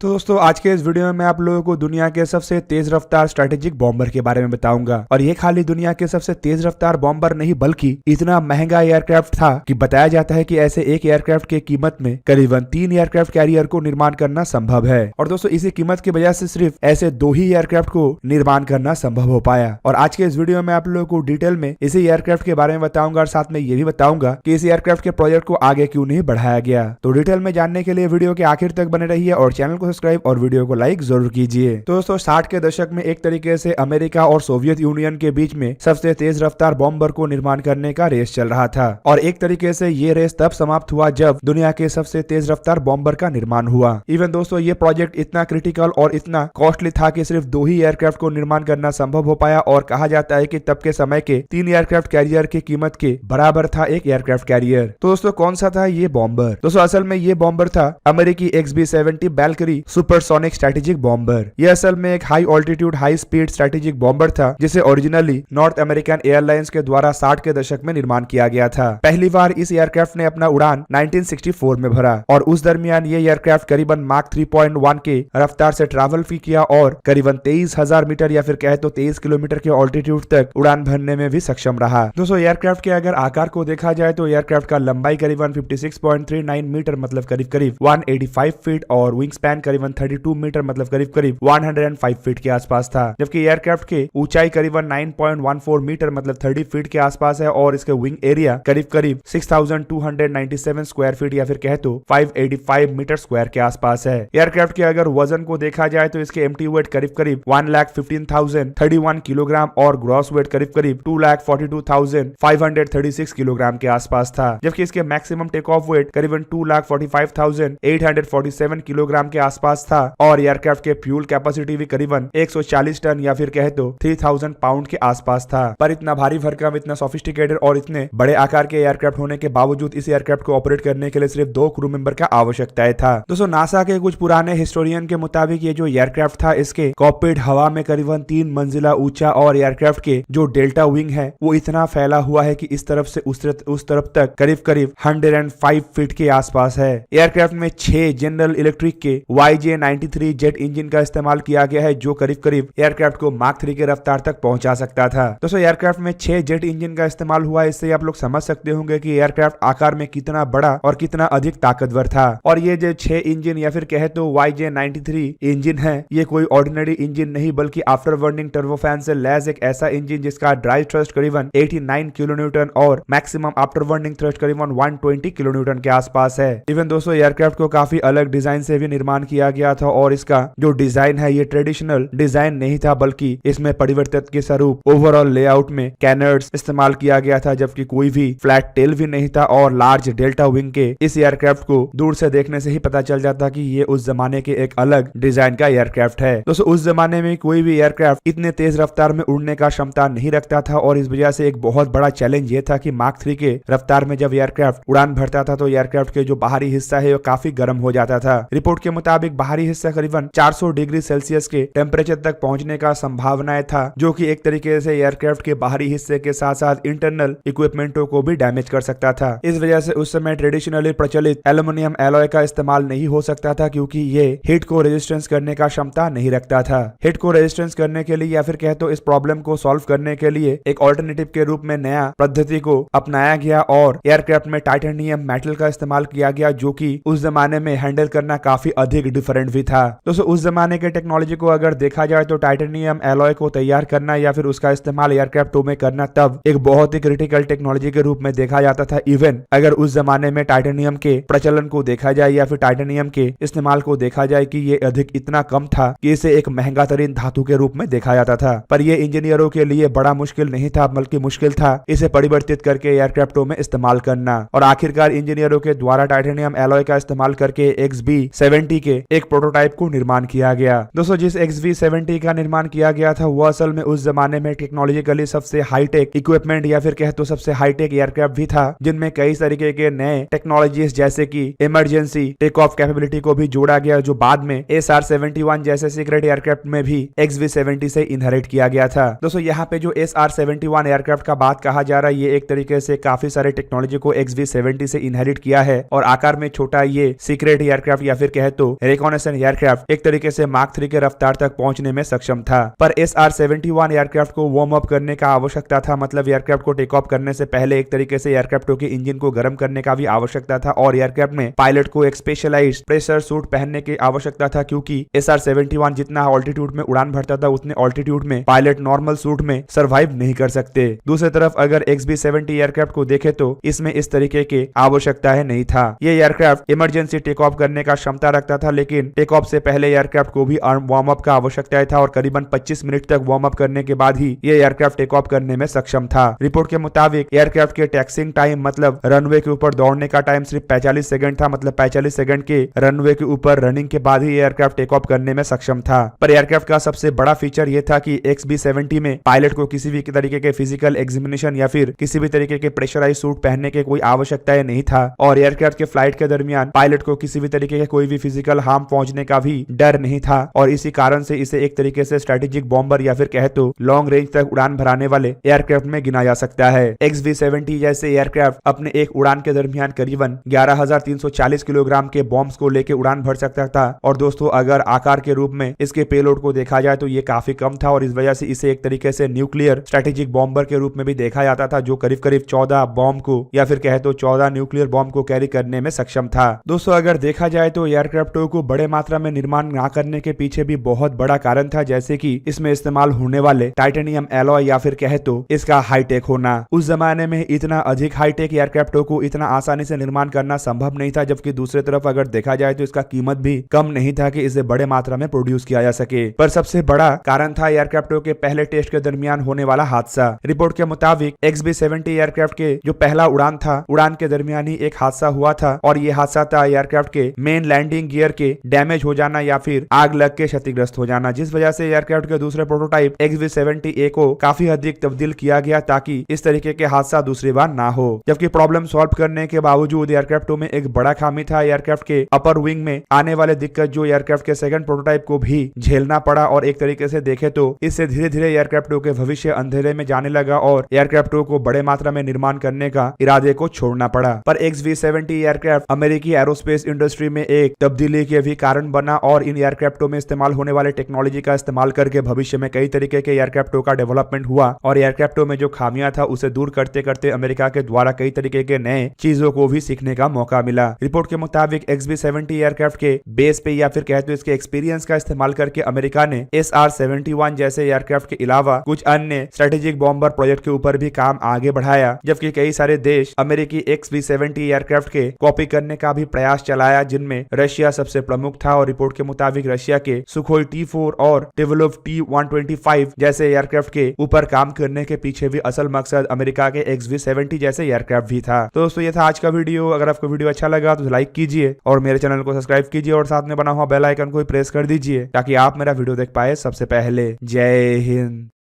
तो दोस्तों आज के इस वीडियो में मैं आप लोगों को दुनिया के सबसे तेज रफ्तार स्ट्रेटेजिक बॉम्बर के बारे में बताऊंगा। और ये खाली दुनिया के सबसे तेज रफ्तार बॉम्बर नहीं बल्कि इतना महंगा एयरक्राफ्ट था कि बताया जाता है कि ऐसे एक एयरक्राफ्ट की कीमत में करीबन 3 एयरक्राफ्ट कैरियर को निर्माण करना संभव है। और दोस्तों इसी कीमत की वजह से सिर्फ ऐसे 2 ही एयरक्राफ्ट को निर्माण करना संभव हो पाया। और आज के इस वीडियो में आप लोगों को डिटेल में इसी एयरक्राफ्ट के बारे में बताऊंगा और साथ में ये भी बताऊंगा कि इस एयरक्राफ्ट के प्रोजेक्ट को आगे क्यों नहीं बढ़ाया गया। तो डिटेल में जानने के लिए वीडियो के आखिर तक बने रहिए और चैनल को सब्सक्राइब और वीडियो को लाइक जरूर कीजिए। तो दोस्तों 60 के दशक में एक तरीके से अमेरिका और सोवियत यूनियन के बीच में सबसे तेज रफ्तार बॉम्बर को निर्माण करने का रेस चल रहा था। और एक तरीके से ये रेस तब समाप्त हुआ जब दुनिया के सबसे तेज रफ्तार बॉम्बर का निर्माण हुआ। इवन दोस्तों ये प्रोजेक्ट इतना क्रिटिकल और इतना कॉस्टली था कि सिर्फ 2 ही एयरक्राफ्ट को निर्माण करना संभव हो पाया। और कहा जाता है कि तब के समय के 3 एयरक्राफ्ट कैरियर की कीमत के बराबर था एक एयरक्राफ्ट कैरियर। तो दोस्तों कौन सा था ये बॉम्बर? दोस्तों असल में ये बॉम्बर था अमेरिकी XB-70 वैल्किरी सुपरसोनिक स्ट्रेटेजिक बॉम्बर। यह असल में एक high altitude high speed strategic bomber था जिसे ओरिजिनली नॉर्थ अमेरिकन एयरलाइंस के द्वारा 60 के दशक में निर्माण किया गया था। पहली बार इस एयरक्राफ्ट ने अपना उड़ान 1964 में भरा और उस दरमियान ये एयरक्राफ्ट करीबन माक 3.1 के रफ्तार से ट्रैवल भी किया और करीबन 23,000 मीटर या फिर कहे तो 23 किलोमीटर के ऑल्टीट्यूड तक उड़ान भरने में भी सक्षम रहा। दोस्तों एयरक्राफ्ट के अगर आकार को देखा जाए तो एयरक्राफ्ट का लंबाई करीबन 56.39 मीटर मतलब करीब 185 फीट और विंग स्पैन करीबन 32 मीटर मतलब करीब 105 फीट के आसपास था। जबकि एयरक्राफ्ट की ऊंचाई करीबन 9.14 मीटर मतलब 30 फीट के आसपास है और इसके विंग एरिया करीब 6,297 स्क्वायर फीट या फिर कहे तो 585 मीटर स्क्वायर के आसपास है। एयरक्राफ्ट के अगर वजन को देखा जाए तो इसके एम्प्टी वेट करीब 1,15,031 किलोग्राम और ग्रॉस वेट करीब 2,42,536 किलोग्राम के आसपास था। जबकि इसके मैक्सिमम टेक ऑफ वेट करीबन 2,45,847 किलोग्राम के आसपास था और एयरक्राफ्ट के फ्यूल कैपेसिटी भी करीबन 140 टन या फिर कहे तो 3,000 पाउंड के आसपास था। पर इतना भारी भरकम इतना सोफिस्टिकेटेड और इतने बड़े आकार के एयरक्राफ्ट होने के बावजूद इस एयरक्राफ्ट को ऑपरेट करने के लिए सिर्फ 2 क्रू मेंबर का आवश्यकता था। दोस्तों नासा के कुछ पुराने हिस्टोरियन के मुताबिक ये जो एयरक्राफ्ट था इसके कॉकपिट हवा में करीबन 3 मंजिला ऊंचा और एयरक्राफ्ट के जो डेल्टा विंग है वो इतना फैला हुआ है कि इस तरफ से उस तरफ तक करीब 105 फीट के आसपास है। एयरक्राफ्ट में 6 जनरल इलेक्ट्रिक के YJ-93 जेट इंजन का इस्तेमाल किया गया है जो करीब एयरक्राफ्ट को माक 3 के रफ्तार तक पहुंचा सकता था। दोस्तों एयरक्राफ्ट में 6 जेट इंजन का इस्तेमाल हुआ है। इससे आप लोग समझ सकते होंगे कि एयरक्राफ्ट आकार में कितना बड़ा और कितना अधिक ताकतवर था। और ये जो 6 इंजन या फिर कहे तो YJ-93 इंजन है ये कोई ऑर्डिनरी इंजन नहीं बल्कि आफ्टर बर्निंग टर्बोफैन से लैस एक ऐसा इंजन जिसका ड्राइव थ्रस्ट करीबन 89 किलोन्यूटन और मैक्सिमम आफ्टर बर्निंग थ्रस्ट करीबन 120 किलोन्यूटन के आसपास है। इवन दोस्तों एयरक्राफ्ट को काफी अलग डिजाइन से भी निर्माण किया गया था और इसका जो डिजाइन है ये ट्रेडिशनल डिजाइन नहीं था बल्कि इसमें परिवर्तित के स्वरूप ओवरऑल लेआउट में कैनर्ड्स इस्तेमाल किया गया था। जबकि कोई भी फ्लैट टेल भी नहीं था और लार्ज डेल्टा विंग के इस एयरक्राफ्ट को दूर से देखने से ही पता चल जाता कि ये उस जमाने के एक अलग डिजाइन का एयरक्राफ्ट है। दोस्तों उस जमाने में कोई भी एयरक्राफ्ट इतने तेज रफ्तार में उड़ने का क्षमता नहीं रखता था और इस वजह से एक बहुत बड़ा चैलेंज ये था कि माक 3 के रफ्तार में जब एयरक्राफ्ट उड़ान भरता था तो एयरक्राफ्ट के जो बाहरी हिस्सा है वो काफी गर्म हो जाता था। रिपोर्ट के मुताबिक बाहरी हिस्सा करीबन 400 डिग्री सेल्सियस के टेम्परेचर तक पहुंचने का संभावनाएं था जो कि एक तरीके से एयरक्राफ्ट के बाहरी हिस्से के साथ साथ इंटरनल इक्विपमेंटों को भी डैमेज कर सकता था। इस वजह से उस समय ट्रेडिशनली प्रचलित एल्यूमिनियम एलॉय का इस्तेमाल नहीं हो सकता था क्योंकि ये हीट को रेजिस्टेंस करने का क्षमता नहीं रखता था। हीट को रेजिस्टेंस करने के लिए या फिर कहे तो इस प्रॉब्लम को सॉल्व करने के लिए एक ऑल्टरनेटिव के रूप में नया पद्धति को अपनाया गया और एयरक्राफ्ट में टाइटेनियम मेटल का इस्तेमाल किया गया जो कि उस जमाने में हैंडल करना काफी अधिक डिफरेंट भी था। दोस्तों उस जमाने के टेक्नोलॉजी को अगर देखा जाए तो टाइटेनियम एलॉय को तैयार करना या फिर उसका इस्तेमाल एयरक्राफ्टों में करना तब एक बहुत ही क्रिटिकल टेक्नोलॉजी के रूप में देखा जाता था। इवन अगर उस जमाने में टाइटेनियम के प्रचलन को देखा जाए या फिर टाइटेनियम के इस्तेमाल को देखा जाए कि ये अधिक इतना कम था कि इसे एक महंगा तरीन धातु के रूप में देखा जाता था। पर ये इंजीनियरों के लिए बड़ा मुश्किल नहीं था बल्कि मुश्किल था इसे परिवर्तित करके एयरक्राफ्टों में इस्तेमाल करना। और आखिरकार इंजीनियरों के द्वारा टाइटेनियम एलॉय का इस्तेमाल करके XB-70 के एक प्रोटोटाइप को निर्माण किया गया। दोस्तों जिस XB-70 का निर्माण किया गया था वो असल में उस जमाने में टेक्नोलॉजिकली सबसे हाईटेक इक्विपमेंट या फिर कहे तो सबसे हाईटेक एयरक्राफ्ट भी था जिनमें कई तरीके के नए टेक्नोलॉजीज जैसे कि इमरजेंसी टेक ऑफ कैपेबिलिटी को भी जोड़ा गया जो बाद में SR-71 जैसे सीक्रेट एयरक्राफ्ट में भी XB-70 से इनहेरिट किया गया था। दोस्तों यहाँ पे जो SR-71 एयरक्राफ्ट का बात कहा जा रहा है ये एक तरीके से काफी सारे टेक्नोलॉजी को XB-70 से इनहेरिट किया है और आकार में छोटा ये सीक्रेट एयरक्राफ्ट या फिर कहे तो रिकॉनेसेंस एयरक्राफ्ट एक तरीके से मार्क 3 के रफ्तार तक पहुंचने में सक्षम था। पर SR-71 एयरक्राफ्ट को वार्म अप करने का आवश्यकता था, मतलब एयरक्राफ्ट को टेक ऑफ करने से पहले एक तरीके से एयरक्राफ्टों के इंजन को गर्म करने का भी आवश्यकता था और एयरक्राफ्ट में पायलट को एक स्पेशलाइज्ड प्रेशर सूट पहनने की आवश्यकता था, क्योंकि SR-71 जितना ऑल्टीट्यूड में उड़ान भरता था उतने ऑल्टीट्यूड में पायलट नॉर्मल सूट में सर्वाइव नहीं कर सकते। दूसरी तरफ अगर XB-70 एयरक्राफ्ट को देखे तो इसमें इस तरीके के आवश्यकता है नहीं था। ये एयरक्राफ्ट इमरजेंसी टेक ऑफ करने का क्षमता रखता था, लेकिन टेक ऑफ से पहले एयरक्राफ्ट को भी वार्म अप का आवश्यकता था और करीबन 25 मिनट तक वार्म अप करने के बाद ही ये एयरक्राफ्ट टेक ऑफ करने में सक्षम था। रिपोर्ट के मुताबिक एयरक्राफ्ट के टैक्सिंग टाइम मतलब रनवे के ऊपर दौड़ने का टाइम सिर्फ 45 सेकंड था, मतलब 45 सेकंड के रनवे के ऊपर रनिंग के बाद ही एयरक्राफ्ट टेक ऑफ करने में सक्षम था। पर एयरक्राफ्ट का सबसे बड़ा फीचर यह था कि XB-70 में पायलट को किसी भी तरीके के फिजिकल एग्जामिनेशन या फिर किसी भी तरीके के प्रेशराइज सूट पहनने के कोई आवश्यकता नहीं था और एयरक्राफ्ट के फ्लाइट के दरमियान पायलट को किसी भी तरीके के कोई भी फिजिकल हार्म पहुंचने का भी डर नहीं था और इसी कारण से इसे एक तरीके से स्ट्रेटेजिक बॉम्बर या फिर कहे तो लॉन्ग रेंज तक उड़ान भराने वाले एयरक्राफ्ट में गिना जा सकता है। XB-70 जैसे एयरक्राफ्ट अपने एक उड़ान के दरमियान करीबन 11,340 किलोग्राम के बॉम्ब्स को लेकर उड़ान भर सकता था और दोस्तों अगर आकार के रूप में इसके पेलोड को देखा जाए तो ये काफी कम था और इस वजह से इसे एक तरीके से न्यूक्लियर स्ट्रेटेजिक बॉम्बर के रूप में भी देखा जाता था, जो करीब करीब 14 बॉम्ब को या फिर कहे तो 14 न्यूक्लियर बॉम्ब को कैरी करने में सक्षम था। दोस्तों अगर देखा जाए तो एयरक्राफ्टों को बड़े मात्रा में निर्माण ना करने के पीछे भी बहुत बड़ा कारण था, जैसे कि इसमें इस्तेमाल होने वाले टाइटेनियम एलॉय या फिर कहे तो इसका हाईटेक होना। उस जमाने में इतना अधिक हाईटेक एयरक्राफ्टों को इतना आसानी से निर्माण करना संभव नहीं था, जबकि दूसरी तरफ अगर देखा जाए तो इसका कीमत भी कम नहीं था कि इसे बड़े मात्रा में प्रोड्यूस किया जा सके। पर सबसे बड़ा कारण था एयरक्राफ्टों के पहले टेस्ट के दरमियान होने वाला हादसा। रिपोर्ट के मुताबिक XB-70 एयरक्राफ्ट के जो पहला उड़ान था, उड़ान के दरमियान ही एक हादसा हुआ था और ये हादसा था एयरक्राफ्ट के मेन लैंडिंग गियर के डैमेज हो जाना या फिर आग लग के क्षतिग्रस्त हो जाना, जिस वजह से एयरक्राफ्ट के दूसरे प्रोटोटाइप XB-70A को काफी अधिक तब्दील किया गया ताकि इस तरीके के हादसा दूसरी बार ना हो। जबकि प्रॉब्लम सॉल्व करने के बावजूद एयरक्राफ्टों में एक बड़ा खामी था, एयरक्राफ्ट के अपर विंग में आने वाले दिक्कत जो एयरक्राफ्ट के सेकंड प्रोटोटाइप को भी झेलना पड़ा और एक तरीके से देखे तो इससे धीरे धीरे एयरक्राफ्टों के भविष्य अंधेरे में जाने लगा और एयरक्राफ्टों को बड़े मात्रा में निर्माण करने का इरादे को छोड़ना पड़ा। पर XB-70 एयरक्राफ्ट अमेरिकी एरोस्पेस इंडस्ट्री में एक तब्दीली के भी कारण बना और इन एयरक्राफ्टों में इस्तेमाल होने वाले टेक्नोलॉजी का इस्तेमाल करके भविष्य में कई तरीके के एयरक्राफ्टों का डेवलपमेंट हुआ और एयरक्राफ्टों में जो खामियां था उसे दूर करते करते अमेरिका के द्वारा कई तरीके के नए चीजों को भी सीखने का मौका मिला। रिपोर्ट के मुताबिक XB-70 एयरक्राफ्ट के बेस पे या फिर कहते इसके एक्सपीरियंस का इस्तेमाल करके अमेरिका ने SR-71 जैसे एयरक्राफ्ट के अलावा कुछ अन्य स्ट्रेटेजिक बॉम्बर प्रोजेक्ट के ऊपर भी काम आगे बढ़ाया, जबकि कई सारे देश अमेरिकी XB-70 एयरक्राफ्ट के कॉपी करने का भी प्रयास चलाया, जिनमें रशिया सबसे प्रमुख था और रिपोर्ट के मुताबिक रशिया के सुखोई T-4 और टिवलोव T-125 जैसे एयरक्राफ्ट के ऊपर काम करने के पीछे भी असल मकसद अमेरिका के XB-70 जैसे एयरक्राफ्ट भी था। तो दोस्तों ये था आज का वीडियो। अगर आपको वीडियो अच्छा लगा तो लाइक कीजिए और मेरे चैनल को सब्सक्राइब कीजिए और साथ में बना हुआ बेल आइकन को प्रेस कर दीजिए ताकि आप मेरा वीडियो देख पाए सबसे पहले। जय हिंद।